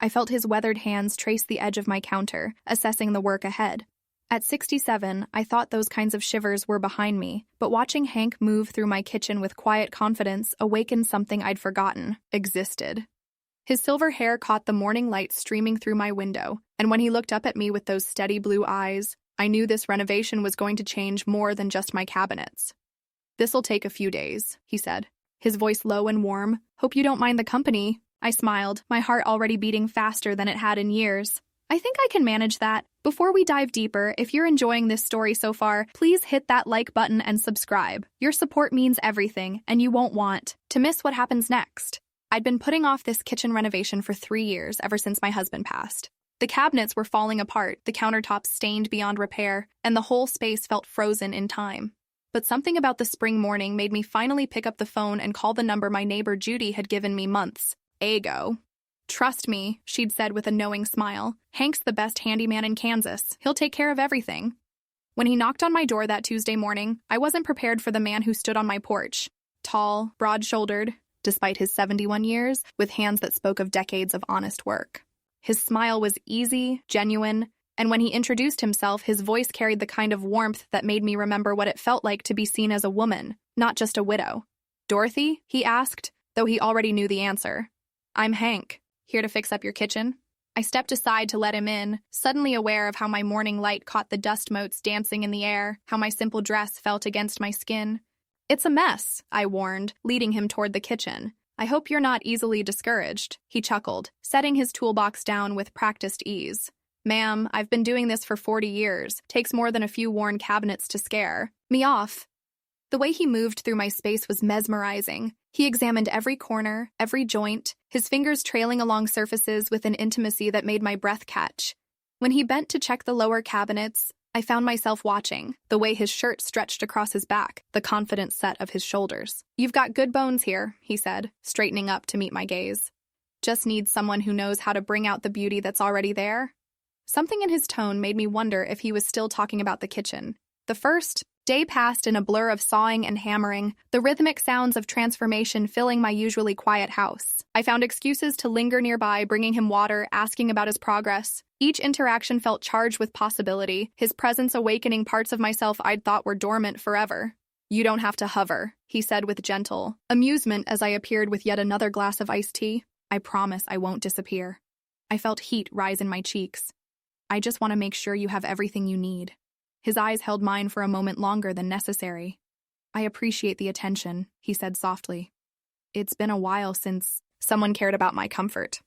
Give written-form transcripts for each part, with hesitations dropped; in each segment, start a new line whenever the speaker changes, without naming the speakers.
I felt his weathered hands trace the edge of my counter, assessing the work ahead. At 67, I thought those kinds of shivers were behind me, but watching Hank move through my kitchen with quiet confidence awakened something I'd forgotten existed. His silver hair caught the morning light streaming through my window, and when he looked up at me with those steady blue eyes, I knew this renovation was going to change more than just my cabinets. "This'll take a few days," he said, his voice low and warm. "Hope you don't mind the company." I smiled, my heart already beating faster than it had in years. "I think I can manage that." Before we dive deeper, if you're enjoying this story so far, please hit that like button and subscribe. Your support means everything, and you won't want to miss what happens next. I'd been putting off this kitchen renovation for 3 years, ever since my husband passed. The cabinets were falling apart, the countertops stained beyond repair, and the whole space felt frozen in time. But something about the spring morning made me finally pick up the phone and call the number my neighbor Judy had given me months ago. "Trust me," she'd said with a knowing smile. "Hank's the best handyman in Kansas. He'll take care of everything." When he knocked on my door that Tuesday morning, I wasn't prepared for the man who stood on my porch. Tall, broad-shouldered, despite his 71 years, with hands that spoke of decades of honest work. His smile was easy, genuine, and when he introduced himself, his voice carried the kind of warmth that made me remember what it felt like to be seen as a woman, not just a widow. "Dorothy?" he asked, though he already knew the answer. "I'm Hank. Here to fix up your kitchen?" I stepped aside to let him in, suddenly aware of how my morning light caught the dust motes dancing in the air, how my simple dress felt against my skin. "It's a mess," I warned, leading him toward the kitchen. "I hope you're not easily discouraged," he chuckled, setting his toolbox down with practiced ease. "Ma'am, I've been doing this for 40 years. Takes more than a few worn cabinets to scare me off." The way he moved through my space was mesmerizing. He examined every corner, every joint, his fingers trailing along surfaces with an intimacy that made my breath catch. When he bent to check the lower cabinets, I found myself watching, the way his shirt stretched across his back, the confident set of his shoulders. "You've got good bones here," he said, straightening up to meet my gaze. "Just need someone who knows how to bring out the beauty that's already there." Something in his tone made me wonder if he was still talking about the kitchen. The first day passed in a blur of sawing and hammering, the rhythmic sounds of transformation filling my usually quiet house. I found excuses to linger nearby, bringing him water, asking about his progress. Each interaction felt charged with possibility, his presence awakening parts of myself I'd thought were dormant forever. "You don't have to hover," he said with gentle amusement as I appeared with yet another glass of iced tea. "I promise I won't disappear." I felt heat rise in my cheeks. "I just want to make sure you have everything you need." His eyes held mine for a moment longer than necessary. "I appreciate the attention," he said softly. "It's been a while since someone cared about my comfort."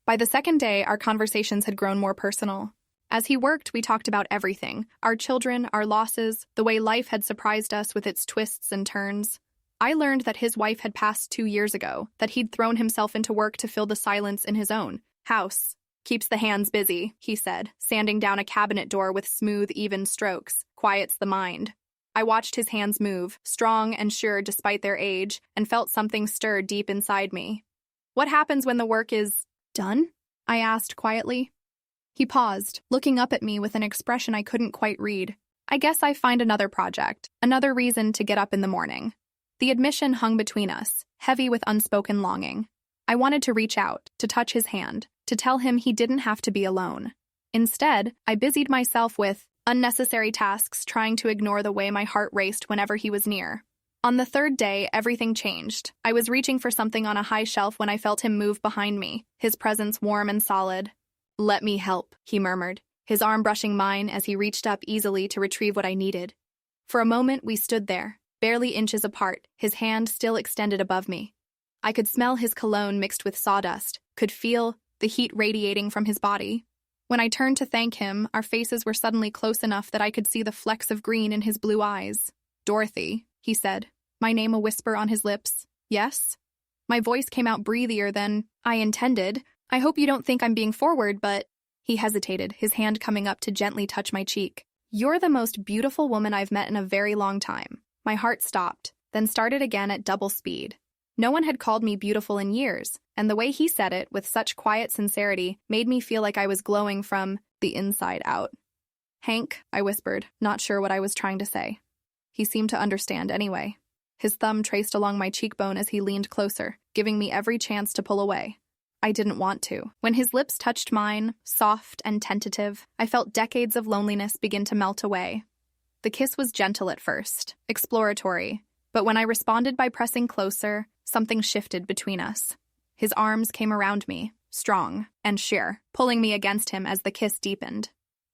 By the second day, our conversations had grown more personal. As he worked, we talked about everything: our children, our losses, the way life had surprised us with its twists and turns. I learned that his wife had passed 2 years ago, that he'd thrown himself into work to fill the silence in his own house. "Keeps the hands busy," he said, sanding down a cabinet door with smooth, even strokes. "Quiets the mind." I watched his hands move, strong and sure despite their age, and felt something stir deep inside me. "What happens when the work is done?" I asked quietly. He paused, looking up at me with an expression I couldn't quite read. "I guess I find another project, another reason to get up in the morning." The admission hung between us, heavy with unspoken longing. I wanted to reach out, to touch his hand, to tell him he didn't have to be alone. Instead, I busied myself with unnecessary tasks, trying to ignore the way my heart raced whenever he was near. On the third day, everything changed. I was reaching for something on a high shelf when I felt him move behind me, his presence warm and solid. "Let me help," he murmured, his arm brushing mine as he reached up easily to retrieve what I needed. For a moment, we stood there, barely inches apart, his hand still extended above me. I could smell his cologne mixed with sawdust, could feel the heat radiating from his body. When I turned to thank him, our faces were suddenly close enough that I could see the flecks of green in his blue eyes. "Dorothy," he said, my name a whisper on his lips. "Yes?" My voice came out breathier than I intended. "I hope you don't think I'm being forward, but—" He hesitated, his hand coming up to gently touch my cheek. "You're the most beautiful woman I've met in a very long time." My heart stopped, then started again at double speed. No one had called me beautiful in years, and the way he said it, with such quiet sincerity, made me feel like I was glowing from the inside out. "Hank," I whispered, not sure what I was trying to say. He seemed to understand anyway. His thumb traced along my cheekbone as he leaned closer, giving me every chance to pull away. I didn't want to. When his lips touched mine, soft and tentative, I felt decades of loneliness begin to melt away. The kiss was gentle at first, exploratory, but when I responded by pressing closer, something shifted between us. His arms came around me, strong and sheer, pulling me against him as the kiss deepened.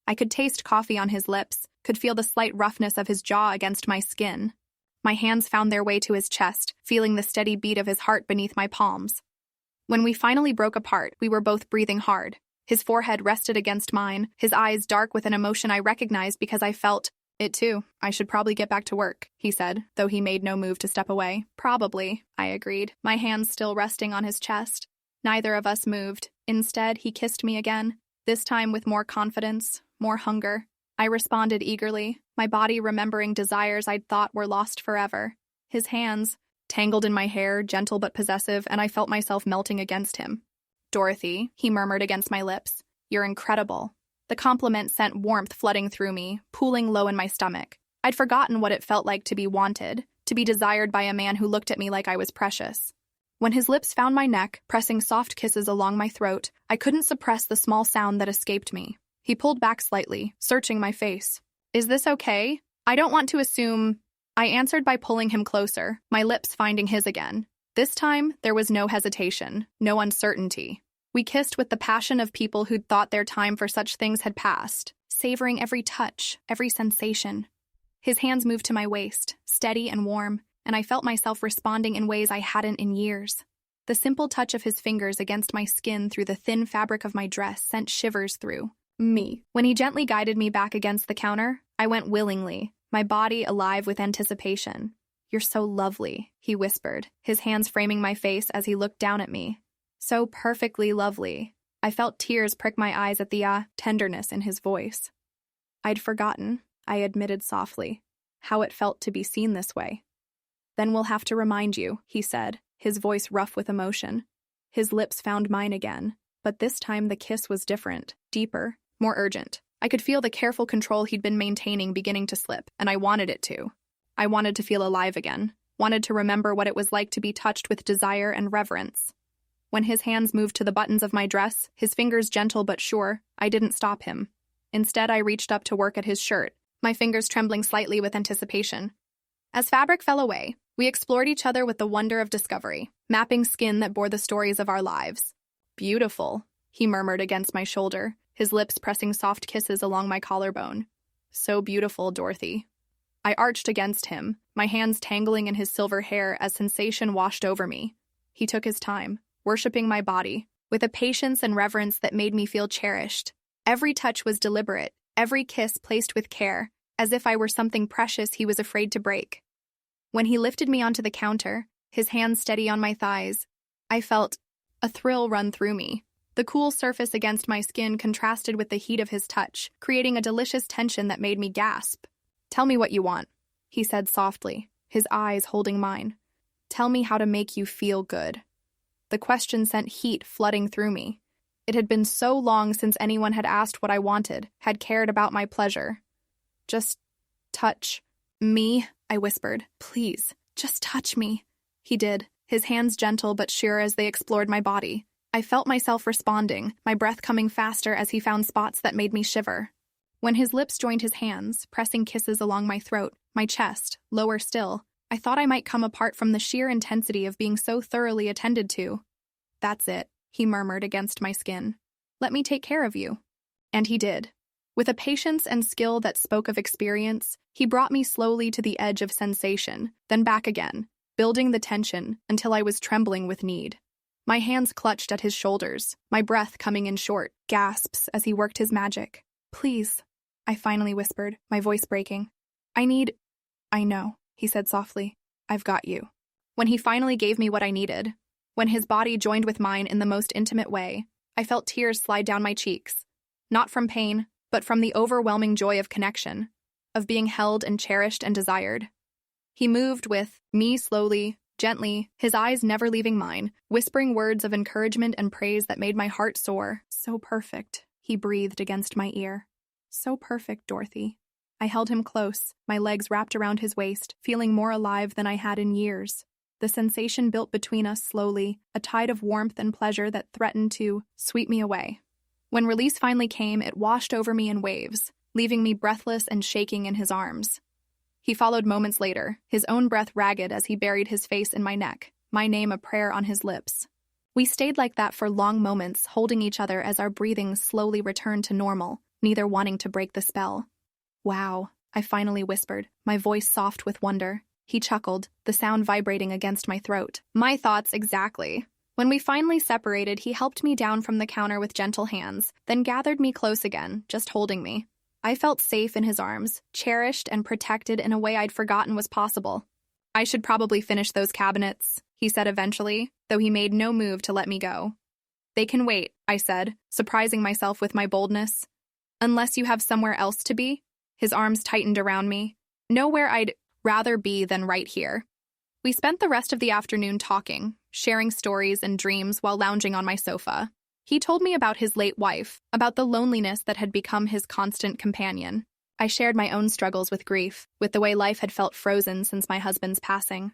I could taste coffee on his lips, could feel the slight roughness of his jaw against my skin. My hands found their way to his chest, feeling the steady beat of his heart beneath my palms. When we finally broke apart, we were both breathing hard. His forehead rested against mine, his eyes dark with an emotion I recognized because I felt it too. I should probably get back to work, he said, though he made no move to step away. Probably, I agreed, my hands still resting on his chest. Neither of us moved. Instead, he kissed me again, this time with more confidence, more hunger. I responded eagerly, my body remembering desires I'd thought were lost forever. His hands, tangled in my hair, gentle but possessive, and I felt myself melting against him. Dorothy, he murmured against my lips, you're incredible. The compliment sent warmth flooding through me, pooling low in my stomach. I'd forgotten what it felt like to be wanted, to be desired by a man who looked at me like I was precious. When his lips found my neck, pressing soft kisses along my throat, I couldn't suppress the small sound that escaped me. He pulled back slightly, searching my face. Is this okay? I don't want to assume... I answered by pulling him closer, my lips finding his again. This time, there was no hesitation, no uncertainty. We kissed with the passion of people who'd thought their time for such things had passed, savoring every touch, every sensation. His hands moved to my waist, steady and warm, and I felt myself responding in ways I hadn't in years. The simple touch of his fingers against my skin through the thin fabric of my dress sent shivers through me. When he gently guided me back against the counter, I went willingly, my body alive with anticipation. You're so lovely, he whispered, his hands framing my face as he looked down at me. So perfectly lovely. I felt tears prick my eyes at the tenderness in his voice. I'd forgotten, I admitted softly, how it felt to be seen this way. Then we'll have to remind you, he said, his voice rough with emotion. His lips found mine again, but this time the kiss was different, deeper, more urgent. I could feel the careful control he'd been maintaining beginning to slip, and I wanted it to. I wanted to feel alive again, wanted to remember what it was like to be touched with desire and reverence. When his hands moved to the buttons of my dress, his fingers gentle but sure, I didn't stop him. Instead, I reached up to work at his shirt, my fingers trembling slightly with anticipation. As fabric fell away, we explored each other with the wonder of discovery, mapping skin that bore the stories of our lives. Beautiful, he murmured against my shoulder, his lips pressing soft kisses along my collarbone. So beautiful, Dorothy. I arched against him, my hands tangling in his silver hair as sensation washed over me. He took his time, worshipping my body, with a patience and reverence that made me feel cherished. Every touch was deliberate, every kiss placed with care, as if I were something precious he was afraid to break. When he lifted me onto the counter, his hands steady on my thighs, I felt a thrill run through me. The cool surface against my skin contrasted with the heat of his touch, creating a delicious tension that made me gasp. Tell me what you want, he said softly, his eyes holding mine. Tell me how to make you feel good. The question sent heat flooding through me. It had been so long since anyone had asked what I wanted, had cared about my pleasure. Just touch me, I whispered. Please, just touch me. He did, his hands gentle but sure as they explored my body. I felt myself responding, my breath coming faster as he found spots that made me shiver. When his lips joined his hands, pressing kisses along my throat, my chest, lower still, I thought I might come apart from the sheer intensity of being so thoroughly attended to. That's it, he murmured against my skin. Let me take care of you. And he did. With a patience and skill that spoke of experience, he brought me slowly to the edge of sensation, then back again, building the tension until I was trembling with need. My hands clutched at his shoulders, my breath coming in short gasps as he worked his magic. Please, I finally whispered, my voice breaking. I know, he said softly. I've got you. When he finally gave me what I needed, when his body joined with mine in the most intimate way, I felt tears slide down my cheeks. Not from pain, but from the overwhelming joy of connection, of being held and cherished and desired. He moved with me slowly, gently, his eyes never leaving mine, whispering words of encouragement and praise that made my heart soar. So perfect, he breathed against my ear. So perfect, Dorothy. I held him close, my legs wrapped around his waist, feeling more alive than I had in years. The sensation built between us slowly, a tide of warmth and pleasure that threatened to sweep me away. When release finally came, it washed over me in waves, leaving me breathless and shaking in his arms. He followed moments later, his own breath ragged as he buried his face in my neck, my name a prayer on his lips. We stayed like that for long moments, holding each other as our breathing slowly returned to normal, neither wanting to break the spell. "Wow," I finally whispered, my voice soft with wonder. He chuckled, the sound vibrating against my throat. "My thoughts exactly." When we finally separated, he helped me down from the counter with gentle hands, then gathered me close again, just holding me. I felt safe in his arms, cherished and protected in a way I'd forgotten was possible. "I should probably finish those cabinets," he said eventually, though he made no move to let me go. "They can wait," I said, surprising myself with my boldness. "Unless you have somewhere else to be?" His arms tightened around me. "Nowhere I'd rather be than right here." We spent the rest of the afternoon talking, sharing stories and dreams while lounging on my sofa. He told me about his late wife, about the loneliness that had become his constant companion. I shared my own struggles with grief, with the way life had felt frozen since my husband's passing.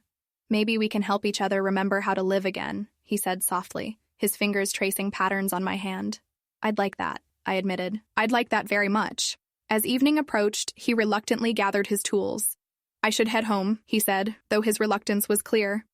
"Maybe we can help each other remember how to live again," he said softly, his fingers tracing patterns on my hand. "I'd like that," I admitted. "I'd like that very much." As evening approached, he reluctantly gathered his tools. "I should head home," he said, though his reluctance was clear.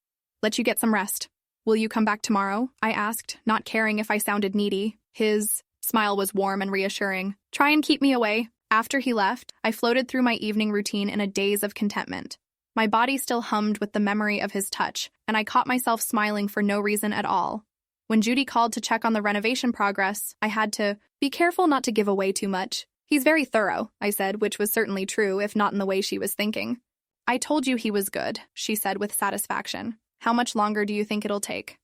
"Let you get some rest." "Will you come back tomorrow?" I asked, not caring if I sounded needy. His smile was warm and reassuring. "Try and keep me away." After he left, I floated through my evening routine in a daze of contentment. My body still hummed with the memory of his touch, and I caught myself smiling for no reason at all. When Judy called to check on the renovation progress, I had to be careful not to give away too much. "He's very thorough," I said, which was certainly true, if not in the way she was thinking. "I told you he was good," she said with satisfaction. "How much longer do you think it'll take?"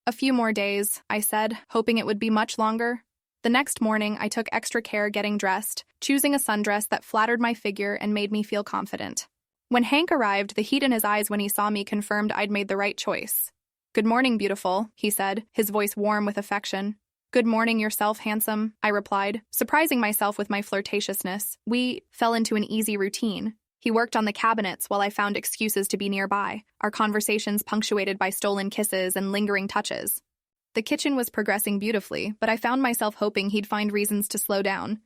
"A few more days," I said, hoping it would be much longer. The next morning, I took extra care getting dressed, choosing a sundress that flattered my figure and made me feel confident. When Hank arrived, the heat in his eyes when he saw me confirmed I'd made the right choice. "Good morning, beautiful," he said, his voice warm with affection. "Good morning yourself, handsome," I replied, surprising myself with my flirtatiousness. We fell into an easy routine. He worked on the cabinets while I found excuses to be nearby, our conversations punctuated by stolen kisses and lingering touches. The kitchen was progressing beautifully, but I found myself hoping he'd find reasons to slow down.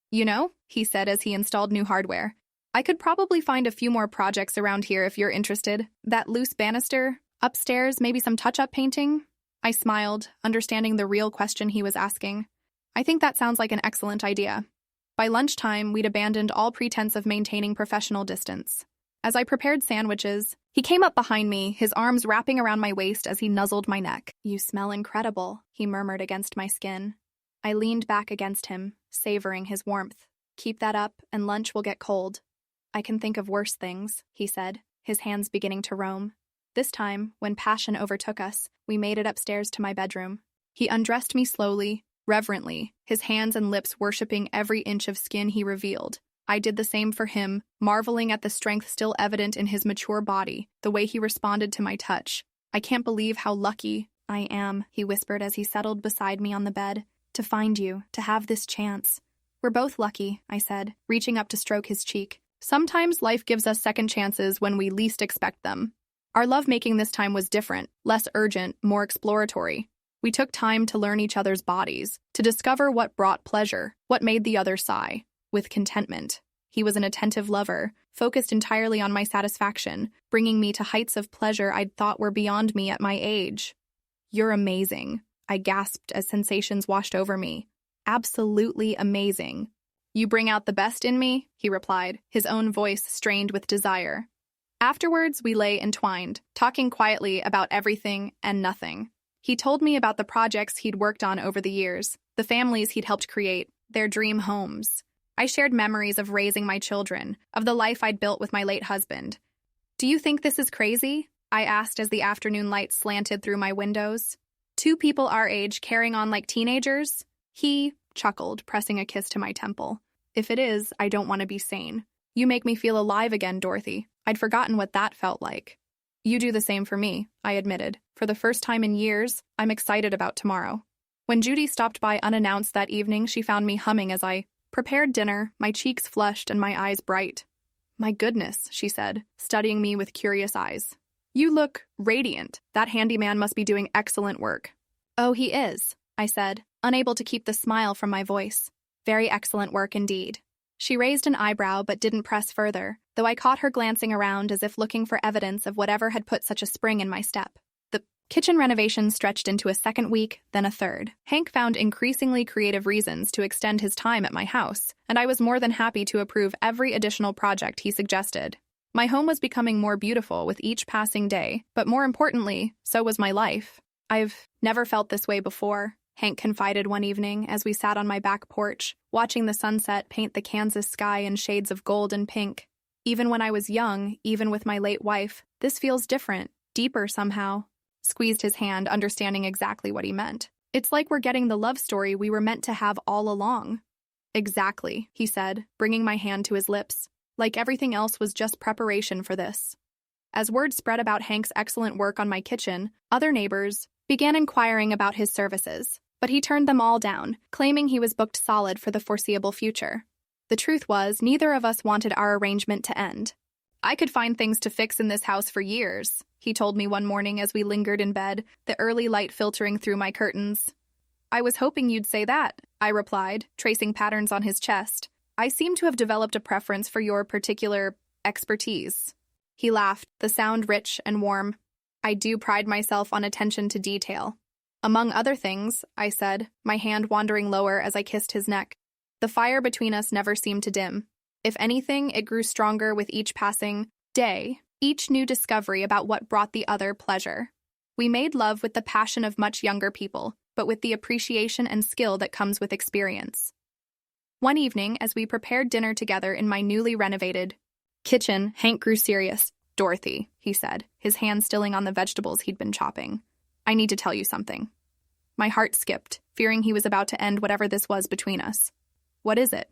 "You know," he said as he installed new hardware, "I could probably find a few more projects around here if you're interested. That loose banister, upstairs, maybe some touch-up painting?" I smiled, understanding the real question he was asking. "I think that sounds like an excellent idea." By lunchtime, we'd abandoned all pretense of maintaining professional distance. As I prepared sandwiches, he came up behind me, his arms wrapping around my waist as he nuzzled my neck. "You smell incredible," he murmured against my skin. I leaned back against him, savoring his warmth. "Keep that up, and lunch will get cold." "I can think of worse things," he said, his hands beginning to roam. This time, when passion overtook us, we made it upstairs to my bedroom. He undressed me slowly, reverently, his hands and lips worshipping every inch of skin he revealed. I did the same for him, marveling at the strength still evident in his mature body, the way he responded to my touch. "I can't believe how lucky I am," he whispered as he settled beside me on the bed, "to find you, to have this chance." "We're both lucky," I said, reaching up to stroke his cheek. "Sometimes life gives us second chances when we least expect them." Our lovemaking this time was different, less urgent, more exploratory. We took time to learn each other's bodies, to discover what brought pleasure, what made the other sigh, with contentment. He was an attentive lover, focused entirely on my satisfaction, bringing me to heights of pleasure I'd thought were beyond me at my age. "You're amazing," I gasped as sensations washed over me. "Absolutely amazing." "You bring out the best in me," he replied, his own voice strained with desire. Afterwards, we lay entwined, talking quietly about everything and nothing. He told me about the projects he'd worked on over the years, the families he'd helped create, their dream homes. I shared memories of raising my children, of the life I'd built with my late husband. "Do you think this is crazy?" I asked as the afternoon light slanted through my windows. "Two people our age carrying on like teenagers?" He chuckled, pressing a kiss to my temple. "If it is, I don't want to be sane. You make me feel alive again, Dorothy. I'd forgotten what that felt like." "You do the same for me," I admitted. For the first time in years, I'm excited about tomorrow. When Judy stopped by unannounced that evening, she found me humming as I prepared dinner, my cheeks flushed and my eyes bright. "My goodness," she said, studying me with curious eyes. You look radiant. That handyman must be doing excellent work. Oh, he is, I said, unable to keep the smile from my voice. Very excellent work indeed. She raised an eyebrow but didn't press further, though I caught her glancing around as if looking for evidence of whatever had put such a spring in my step. The kitchen renovation stretched into a second week, then a third. Hank found increasingly creative reasons to extend his time at my house, and I was more than happy to approve every additional project he suggested. My home was becoming more beautiful with each passing day, but more importantly, so was my life. I've never felt this way before, Hank confided one evening as we sat on my back porch, watching the sunset paint the Kansas sky in shades of gold and pink. Even when I was young, even with my late wife, this feels different, deeper somehow. Squeezed his hand, understanding exactly what he meant. It's like we're getting the love story we were meant to have all along. Exactly, he said, bringing my hand to his lips. Like everything else was just preparation for this. As word spread about Hank's excellent work on my kitchen, other neighbors began inquiring about his services, but he turned them all down, claiming he was booked solid for the foreseeable future. The truth was, neither of us wanted our arrangement to end. I could find things to fix in this house for years, he told me one morning as we lingered in bed, the early light filtering through my curtains. I was hoping you'd say that, I replied, tracing patterns on his chest. I seem to have developed a preference for your particular expertise. He laughed, the sound rich and warm. I do pride myself on attention to detail. Among other things, I said, my hand wandering lower as I kissed his neck. The fire between us never seemed to dim. If anything, it grew stronger with each passing day, each new discovery about what brought the other pleasure. We made love with the passion of much younger people, but with the appreciation and skill that comes with experience. One evening, as we prepared dinner together in my newly renovated kitchen, Hank grew serious. Dorothy, he said, his hand stilling on the vegetables he'd been chopping. I need to tell you something. My heart skipped, fearing he was about to end whatever this was between us. What is it?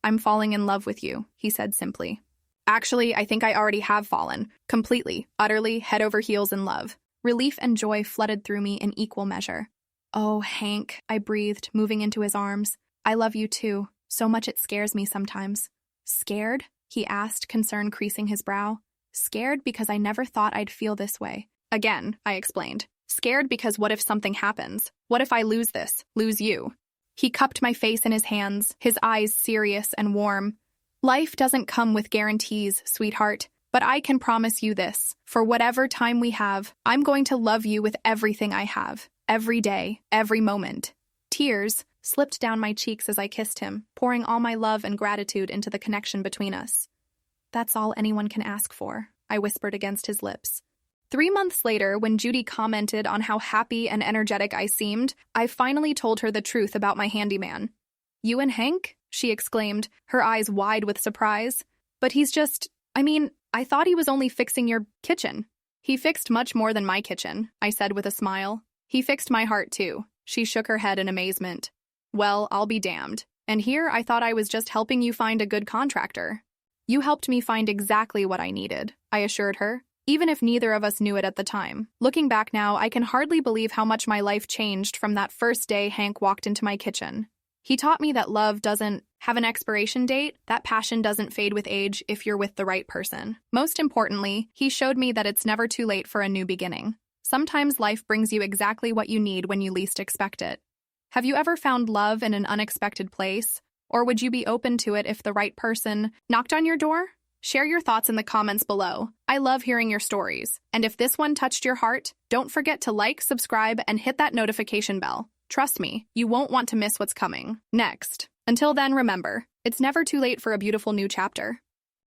I'm falling in love with you, he said simply. Actually, I think I already have fallen, completely, utterly, head over heels in love. Relief and joy flooded through me in equal measure. Oh, Hank, I breathed, moving into his arms. I love you too, so much it scares me sometimes. Scared? He asked, concern creasing his brow. Scared because I never thought I'd feel this way. Again, I explained. Scared because what if something happens? What if I lose this, lose you? He cupped my face in his hands, his eyes serious and warm. Life doesn't come with guarantees, sweetheart, but I can promise you this. For whatever time we have, I'm going to love you with everything I have, every day, every moment. Tears slipped down my cheeks as I kissed him, pouring all my love and gratitude into the connection between us. That's all anyone can ask for, I whispered against his lips. 3 months later, when Judy commented on how happy and energetic I seemed, I finally told her the truth about my handyman. You and Hank? She exclaimed, her eyes wide with surprise. But he's just, I thought he was only fixing your kitchen. He fixed much more than my kitchen, I said with a smile. He fixed my heart too. She shook her head in amazement. Well, I'll be damned. And here I thought I was just helping you find a good contractor. You helped me find exactly what I needed, I assured her, even if neither of us knew it at the time. Looking back now, I can hardly believe how much my life changed from that first day Hank walked into my kitchen. He taught me that love doesn't have an expiration date, that passion doesn't fade with age if you're with the right person. Most importantly, he showed me that it's never too late for a new beginning. Sometimes life brings you exactly what you need when you least expect it. Have you ever found love in an unexpected place? Or would you be open to it if the right person knocked on your door? Share your thoughts in the comments below. I love hearing your stories. And if this one touched your heart, don't forget to like, subscribe, and hit that notification bell. Trust me, you won't want to miss what's coming next. Until then, remember, it's never too late for a beautiful new chapter.